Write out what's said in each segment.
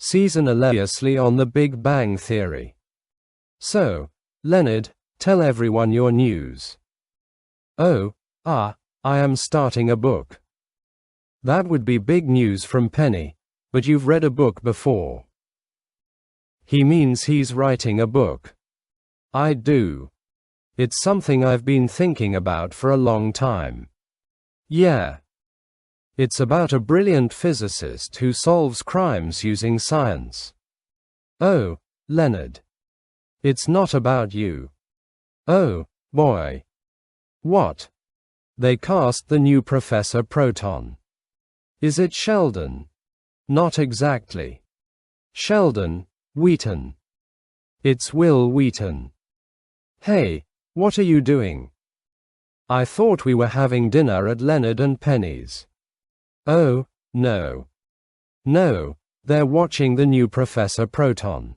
Season hilariously on The Big Bang Theory. So, Leonard, tell everyone your news. Oh, I am starting a book. That would be big news from Penny, but you've read a book before. He means he's writing a book. I do. It's something I've been thinking about for a long time. Yeah. It's about a brilliant physicist who solves crimes using science. Oh, Leonard. It's not about you. Oh, boy. What? They cast the new Professor Proton. Is it Sheldon? Not exactly. Sheldon Wheaton. It's Wil Wheaton. Hey, what are you doing? I thought we were having dinner at Leonard and Penny's. Oh, no. No, they're watching the new Professor Proton.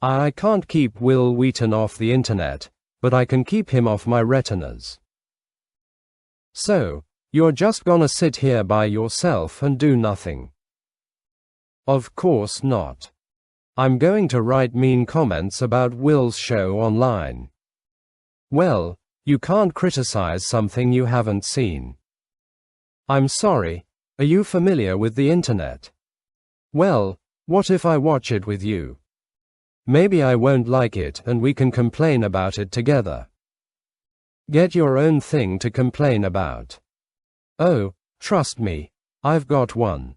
I can't keep Wil Wheaton off the internet, but I can keep him off my retinas. So, you're just gonna sit here by yourself and do nothing? Of course not. I'm going to write mean comments about Wil's show online. Well, you can't criticize something you haven't seen. I'm sorry, are you familiar with the internet? Well, what if I watch it with you? Maybe I won't like it and we can complain about it together. Get your own thing to complain about. Oh, trust me, I've got one.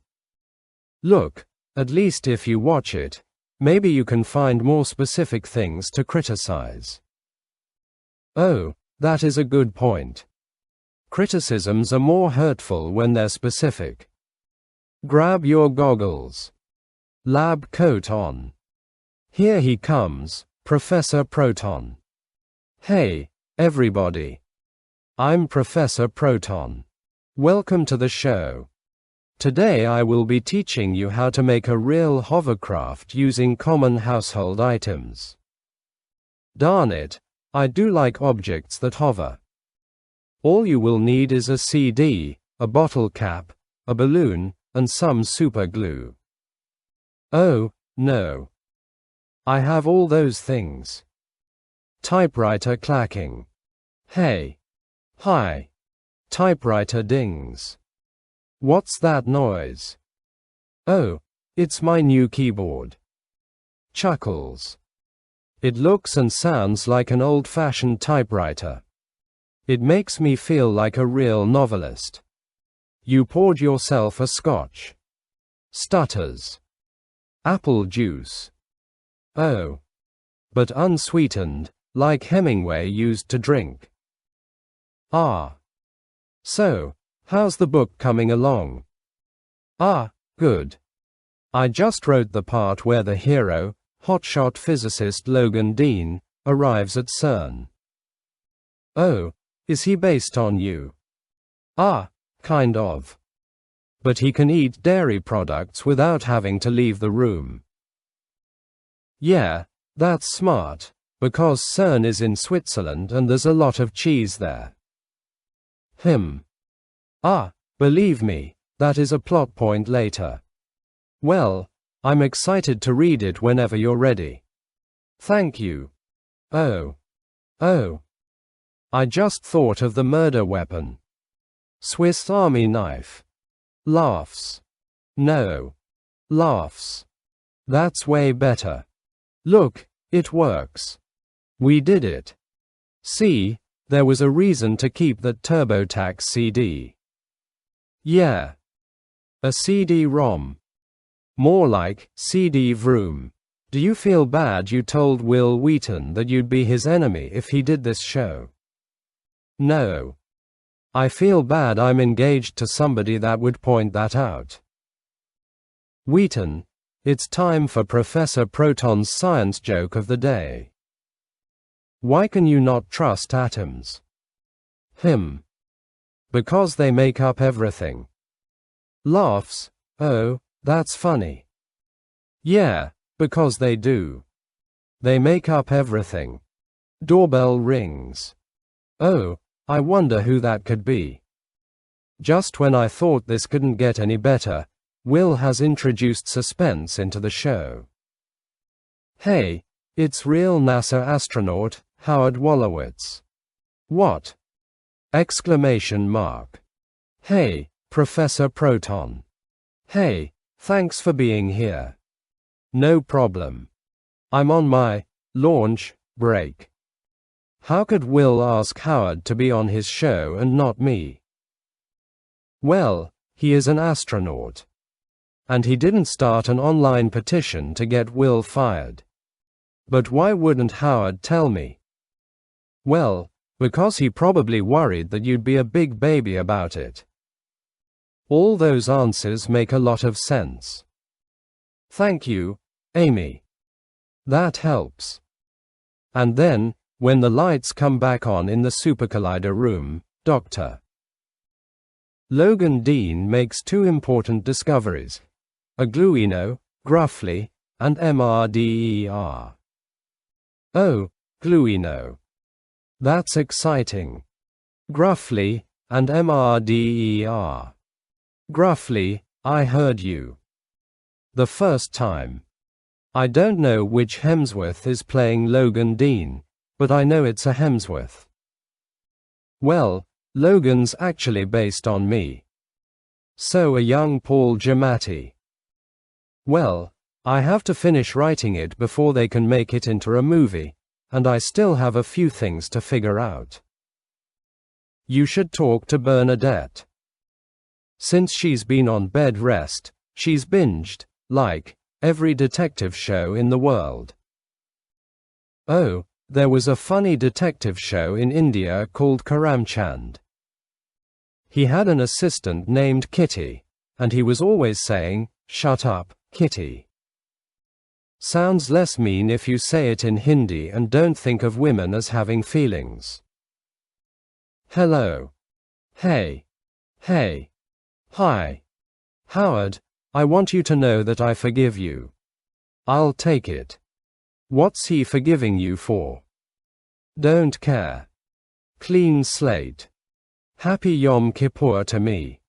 Look, at least if you watch it, maybe you can find more specific things to criticize. Oh, that is a good point. Criticisms are more hurtful when they're specific. Grab your goggles. Lab coat on. Here he comes, Professor Proton. Hey, everybody. I'm Professor Proton. Welcome to the show. Today I will be teaching you how to make a real hovercraft using common household items. Darn it, I do like objects that hover. All you will need is a CD, a bottle cap, a balloon, and some super glue. Oh, no. I have all those things. Typewriter clacking. Hey. Hi. Typewriter dings. What's that noise? Oh, it's my new keyboard. Chuckles. It looks and sounds like an old-fashioned typewriter. It makes me feel like a real novelist. You poured yourself a scotch. Stutters. Apple juice. Oh. But unsweetened, like Hemingway used to drink. Ah. So, how's the book coming along? Ah, good. I just wrote the part where the hero, hotshot physicist Logan Dean, arrives at CERN. Oh, is he based on you? Ah, kind of. But he can eat dairy products without having to leave the room. Yeah, that's smart, because CERN is in Switzerland and there's a lot of cheese there. Ah, believe me, that is a plot point later. Well, I'm excited to read it whenever you're ready. Thank you. Oh. I just thought of the murder weapon. Swiss Army knife. Laughs. No. Laughs. That's way better. Look, it works. We did it. See, there was a reason to keep that TurboTax CD. Yeah. A CD-ROM. More like CD-vroom. Do you feel bad you told Wil Wheaton that you'd be his enemy if he did this show? No. I feel bad I'm engaged to somebody that would point that out. Wheaton, it's time for Professor Proton's science joke of the day. Why can you not trust atoms? Because they make up everything. Laughs. Oh, that's funny. Yeah, because they do. They make up everything. Doorbell rings. Oh, I wonder who that could be. Just when I thought this couldn't get any better, Will has introduced suspense into the show. Hey, it's real NASA astronaut, Howard Wolowitz. What? Exclamation mark. Hey, Professor Proton. Hey, thanks for being here. No problem. I'm on my launch break. How could Will ask Howard to be on his show and not me? Well, he is an astronaut. And he didn't start an online petition to get Will fired. But why wouldn't Howard tell me? Well, because he probably worried that you'd be a big baby about it. All those answers make a lot of sense. Thank you, Amy. That helps. And then, when the lights come back on in the Supercollider room, Dr. Logan Dean makes two important discoveries: a gluino, gruffly, and MRDER. Oh, gluino. That's exciting. Gruffly, and MRDER. Gruffly, I heard you. The first time. I don't know which Hemsworth is playing Logan Dean, but I know it's a Hemsworth. Well, Logan's actually based on me. So a young Paul Giamatti. Well, I have to finish writing it before they can make it into a movie, and I still have a few things to figure out. You should talk to Bernadette. Since she's been on bed rest, she's binged, like, every detective show in the world. Oh, there was a funny detective show in India called Karamchand. He had an assistant named Kitty, and he was always saying, "Shut up, Kitty." Sounds less mean if you say it in Hindi and don't think of women as having feelings. Hello. Hey. Hey. Hi. Howard, I want you to know that I forgive you. I'll take it. What's he forgiving you for? Don't care. Clean slate. Happy Yom Kippur to me.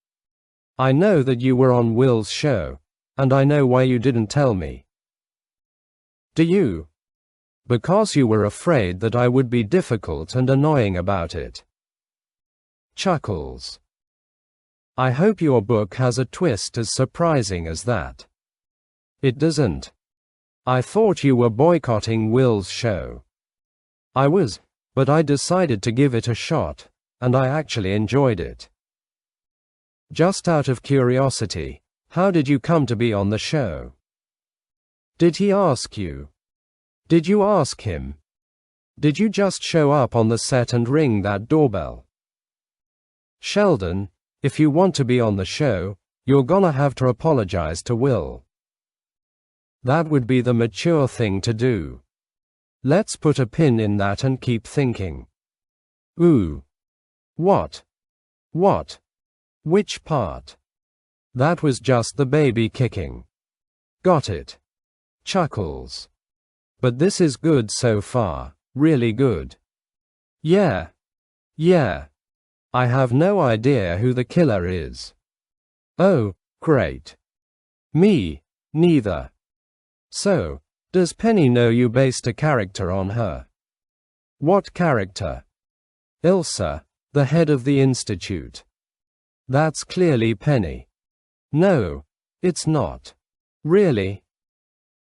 I know that you were on Will's show, and I know why you didn't tell me. Do you? Because you were afraid that I would be difficult and annoying about it. Chuckles. I hope your book has a twist as surprising as that. It doesn't. I thought you were boycotting Will's show. I was, but I decided to give it a shot, and I actually enjoyed it. Just out of curiosity, how did you come to be on the show? Did he ask you? Did you ask him? Did you just show up on the set and ring that doorbell? Sheldon, if you want to be on the show, you're gonna have to apologize to Will. That would be the mature thing to do. Let's put a pin in that and keep thinking. Ooh. What? What? Which part? That was just the baby kicking. Got it. Chuckles. But this is good so far, really good. Yeah. Yeah. I have no idea who the killer is. Oh, great. Me, neither. So, does Penny know you based a character on her? What character? Ilsa, the head of the institute. That's clearly Penny. No, it's not. Really?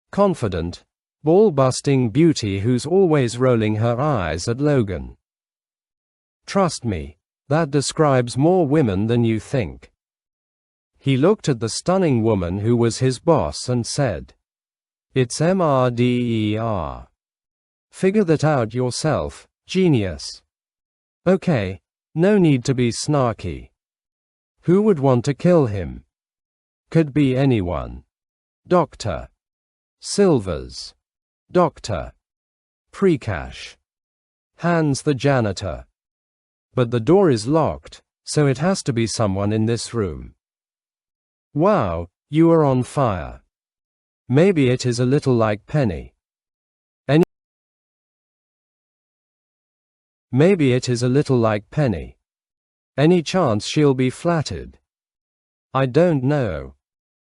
Confident, ball-busting beauty who's always rolling her eyes at Logan. Trust me. That describes more women than you think. He looked at the stunning woman who was his boss and said, "It's MRDER. Figure that out yourself, genius." Okay, no need to be snarky. Who would want to kill him? Could be anyone. Dr. Silvers. Dr. Prekash. Hans the janitor. But the door is locked, so it has to be someone in this room. Wow, you are on fire. Maybe it is a little like Penny. Maybe it is a little like Penny. Any chance she'll be flattered? I don't know.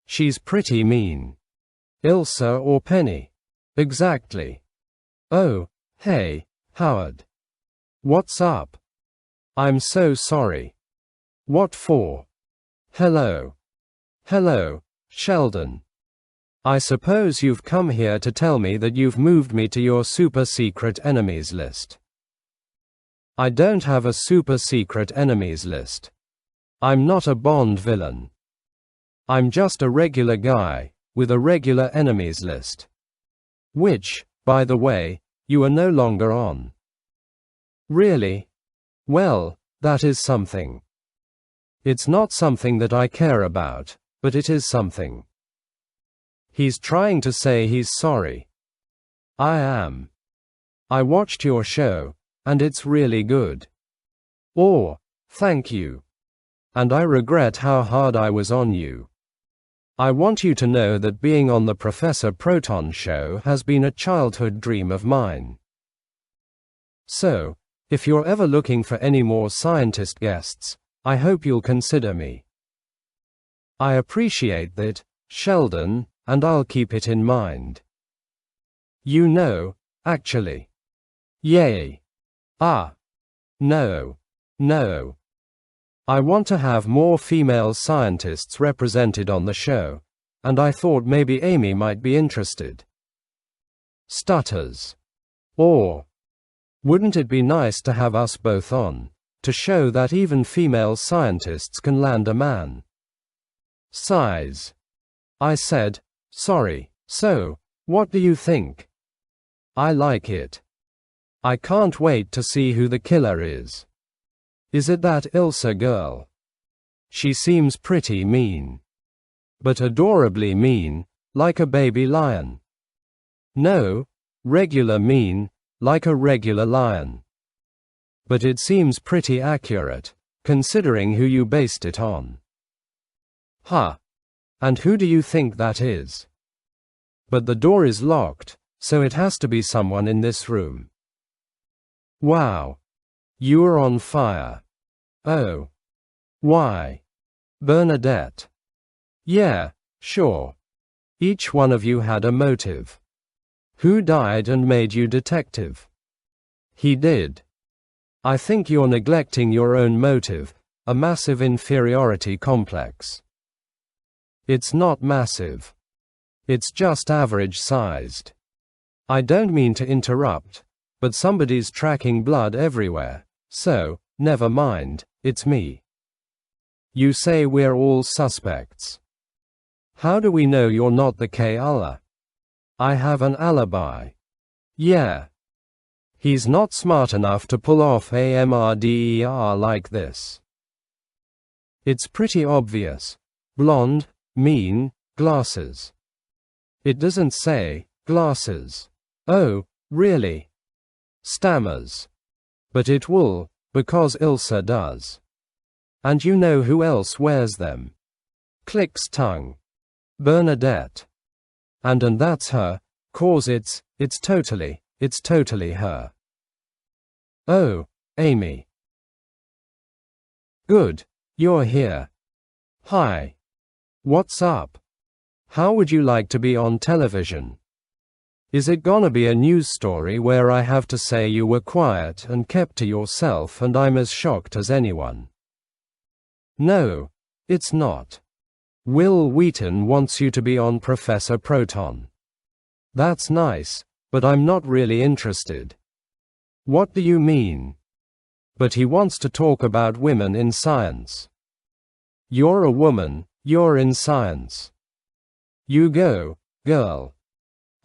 She's pretty mean. Ilsa or Penny? Exactly. Oh, hey, Howard. What's up? I'm so sorry. What for? Hello. Hello, Sheldon. I suppose you've come here to tell me that you've moved me to your super secret enemies list. I don't have a super secret enemies list. I'm not a Bond villain. I'm just a regular guy, with a regular enemies list. Which, by the way, you are no longer on. Really? Well, that is something. It's not something that I care about, but it is something. He's trying to say he's sorry. I am. I watched your show, and it's really good. Oh, thank you. And I regret how hard I was on you. I want you to know that being on the Professor Proton show has been a childhood dream of mine. So, if you're ever looking for any more scientist guests, I hope you'll consider me. I appreciate that, Sheldon, and I'll keep it in mind. You know, actually. Yay. Ah. No. No. I want to have more female scientists represented on the show, and I thought maybe Amy might be interested. Stutters. Or, wouldn't it be nice to have us both on, to show that even female scientists can land a man? Sighs. I said, sorry, so, what do you think? I like it. I can't wait to see who the killer is. Is it that Ilsa girl? She seems pretty mean. But adorably mean, like a baby lion. No, regular mean, like a regular lion. But it seems pretty accurate, considering who you based it on. Huh. And who do you think that is? But the door is locked, so it has to be someone in this room. Wow. You are on fire. Oh. Why? Bernadette. Yeah, sure. Each one of you had a motive. Who died and made you detective? He did. I think you're neglecting your own motive, a massive inferiority complex. It's not massive. It's just average sized. I don't mean to interrupt, but somebody's tracking blood everywhere, so, never mind, it's me. You say we're all suspects. How do we know you're not the K-Allah? I have an alibi. Yeah. He's not smart enough to pull off a murder like this. It's pretty obvious. Blonde, mean, glasses. It doesn't say, glasses. Oh, really? Stammers. But it will, because Ilsa does. And you know who else wears them. Clicks tongue. Bernadette. And that's her, cause it's totally her. Oh, Amy. Good, you're here. Hi. What's up? How would you like to be on television? Is it gonna be a news story where I have to say you were quiet and kept to yourself and I'm as shocked as anyone? No, it's not. Will Wheaton wants you to be on Professor Proton. That's nice, but I'm not really interested. What do you mean? But he wants to talk about women in science. You're a woman, you're in science. You go, girl.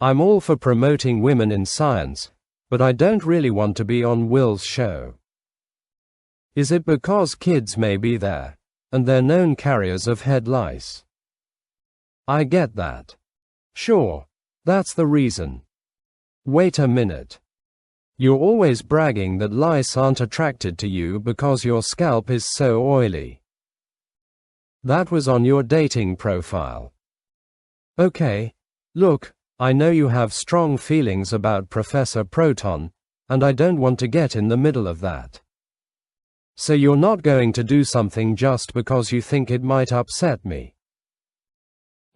I'm all for promoting women in science, but I don't really want to be on Will's show. Is it because kids may be there, and they're known carriers of head lice? I get that. Sure, that's the reason. Wait a minute. You're always bragging that lice aren't attracted to you because your scalp is so oily. That was on your dating profile. Okay, look, I know you have strong feelings about Professor Proton, and I don't want to get in the middle of that. So you're not going to do something just because you think it might upset me.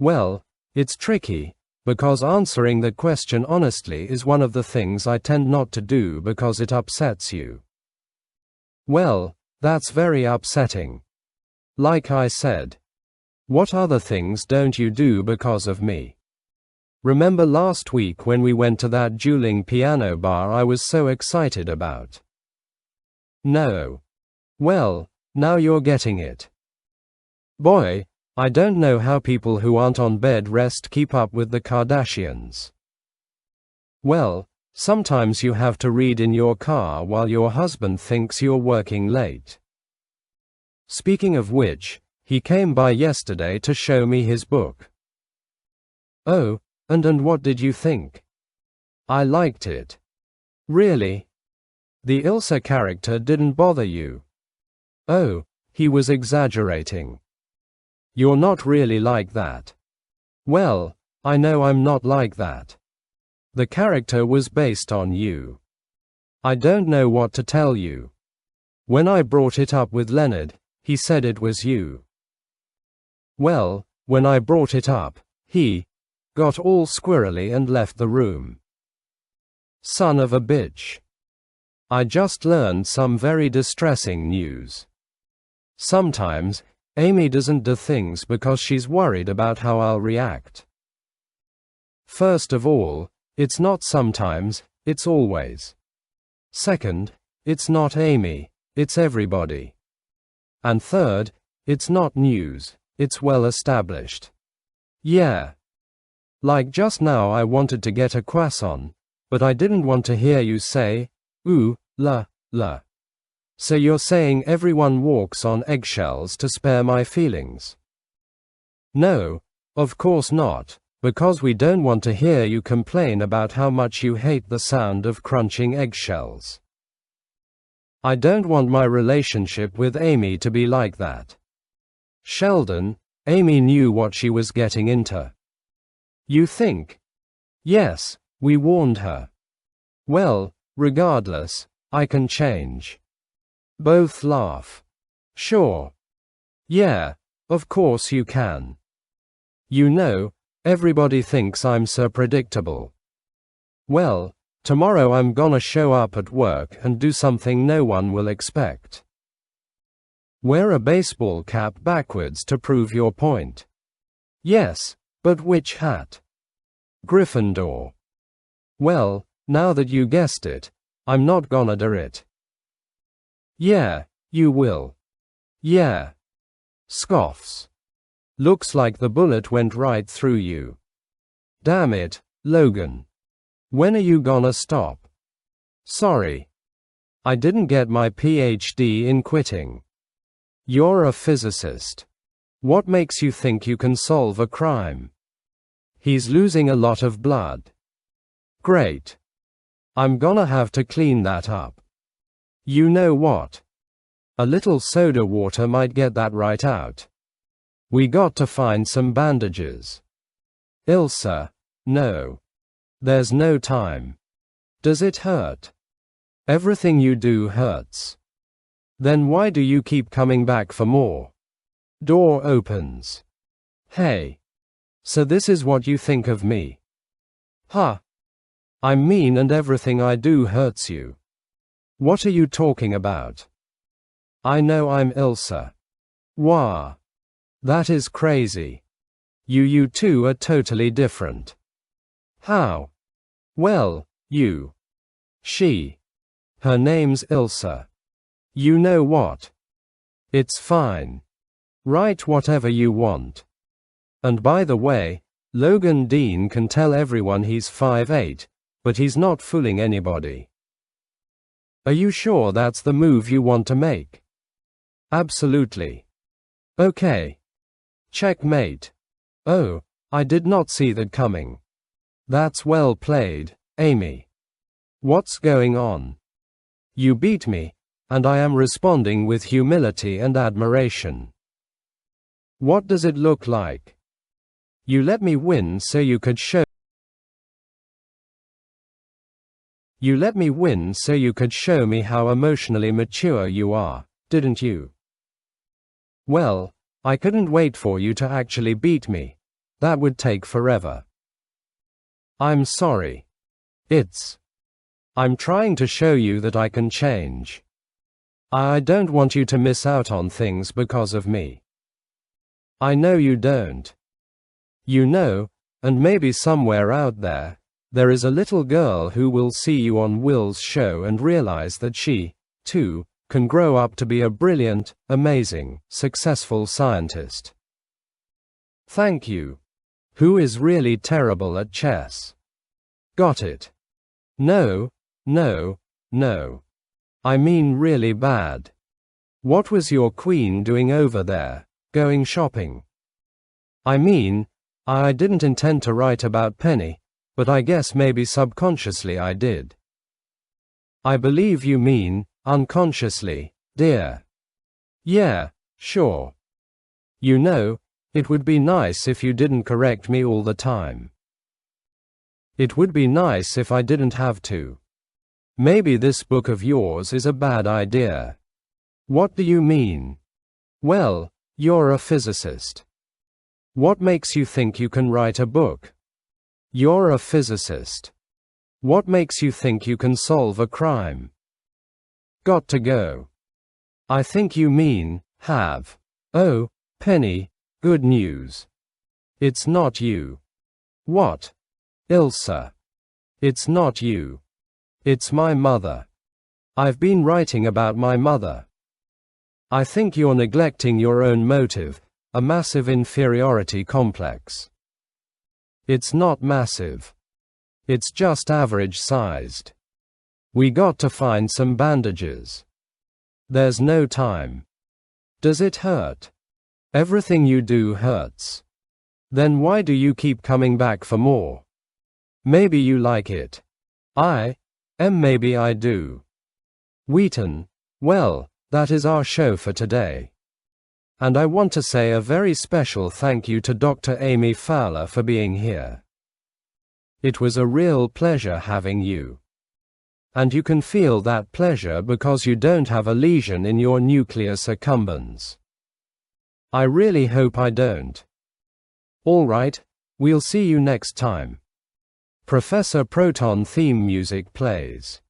Well, it's tricky, because answering the question honestly is one of the things I tend not to do because it upsets you. Well, that's very upsetting. Like I said. What other things don't you do because of me? Remember last week when we went to that dueling piano bar I was so excited about? No. Well, now you're getting it. Boy, I don't know how people who aren't on bed rest keep up with the Kardashians. Well, sometimes you have to read in your car while your husband thinks you're working late. Speaking of which, he came by yesterday to show me his book. Oh, and what did you think? I liked it. Really? The Ilsa character didn't bother you? Oh, he was exaggerating. You're not really like that. Well, I know I'm not like that. The character was based on you. I don't know what to tell you. When I brought it up with Leonard, he said it was you. Well, when I brought it up, he got all squirrely and left the room. Son of a bitch. I just learned some very distressing news. Sometimes, Amy doesn't do things because she's worried about how I'll react. First of all, it's not sometimes, it's always. Second, it's not Amy, it's everybody. And third, it's not news, it's well established. Yeah. Like just now I wanted to get a croissant, but I didn't want to hear you say, ooh, la, la. So you're saying everyone walks on eggshells to spare my feelings? No, of course not, because we don't want to hear you complain about how much you hate the sound of crunching eggshells. I don't want my relationship with Amy to be like that. Sheldon, Amy knew what she was getting into. You think? Yes, we warned her. Well, regardless, I can change. Both laugh. Sure. Yeah, of course you can. You know, everybody thinks I'm so predictable. Well, tomorrow I'm gonna show up at work and do something no one will expect. Wear a baseball cap backwards to prove your point. Yes, but which hat? Gryffindor. Well, now that you guessed it, I'm not gonna do it. Yeah, you will. Yeah. Scoffs. Looks like the bullet went right through you. Damn it, Logan. When are you gonna stop? Sorry. I didn't get my PhD in quitting. You're a physicist. What makes you think you can solve a crime? He's losing a lot of blood. Great. I'm gonna have to clean that up. You know what? A little soda water might get that right out. We got to find some bandages. Ilsa, no. There's no time. Does it hurt? Everything you do hurts. Then why do you keep coming back for more? Door opens. Hey. So this is what you think of me? Huh. I'm mean and everything I do hurts you. What are you talking about? I know I'm Ilsa. Wah. That is crazy. You two are totally different. How? Well, she. Her name's Ilsa. You know what? It's fine. Write whatever you want. And by the way, Logan Dean can tell everyone he's 5'8", but he's not fooling anybody. Are you sure that's the move you want to make? Absolutely. Okay. Checkmate. Oh, I did not see that coming. That's well played, Amy. What's going on? You beat me, and I am responding with humility and admiration. What does it look like? You let me win so you could show me how emotionally mature you are, didn't you? Well, I couldn't wait for you to actually beat me. That would take forever. I'm sorry. I'm trying to show you that I can change. I don't want you to miss out on things because of me. I know you don't. You know, and maybe somewhere out there, there is a little girl who will see you on Will's show and realize that she, too, can grow up to be a brilliant, amazing, successful scientist. Thank you. Who is really terrible at chess? Got it. No, no, no. I mean really bad. What was your queen doing over there, going shopping? I mean, I didn't intend to write about Penny, but I guess maybe subconsciously I did. I believe you mean, unconsciously, dear. Yeah, sure. You know, it would be nice if you didn't correct me all the time. It would be nice if I didn't have to. Maybe this book of yours is a bad idea. What do you mean? Well, you're a physicist. What makes you think you can write a book? You're a physicist. What makes you think you can solve a crime? Got to go. I think you mean, have. Oh, Penny, good news. It's not you. What? Ilsa. It's not you. It's my mother. I've been writing about my mother. I think you're neglecting your own motive, a massive inferiority complex. It's not massive. It's just average-sized. We got to find some bandages. There's no time. Does it hurt? Everything you do hurts. Then why do you keep coming back for more? Maybe you like it. Maybe I do. Wheaton, well, that is our show for today. And I want to say a very special thank you to Dr. Amy Fowler for being here. It was a real pleasure having you. And you can feel that pleasure because you don't have a lesion in your nucleus accumbens. I really hope I don't. All right, we'll see you next time. Professor Proton theme music plays.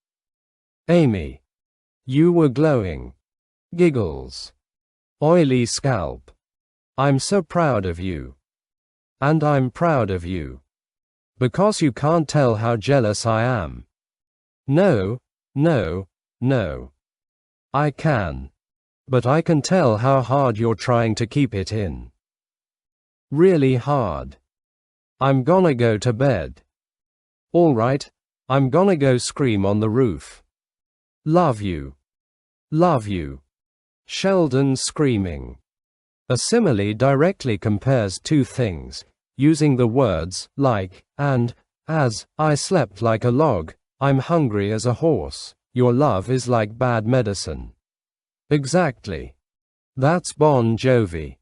Amy. You were glowing. Giggles. Oily scalp. I'm so proud of you. And I'm proud of you. Because you can't tell how jealous I am. No, no, no. I can. But I can tell how hard you're trying to keep it in. Really hard. I'm gonna go to bed. All right, I'm gonna go scream on the roof. Love you. Love you. Sheldon screaming. A simile directly compares two things, using the words like and as. I slept like a log, I'm hungry as a horse, your love is like bad medicine. Exactly. That's Bon Jovi.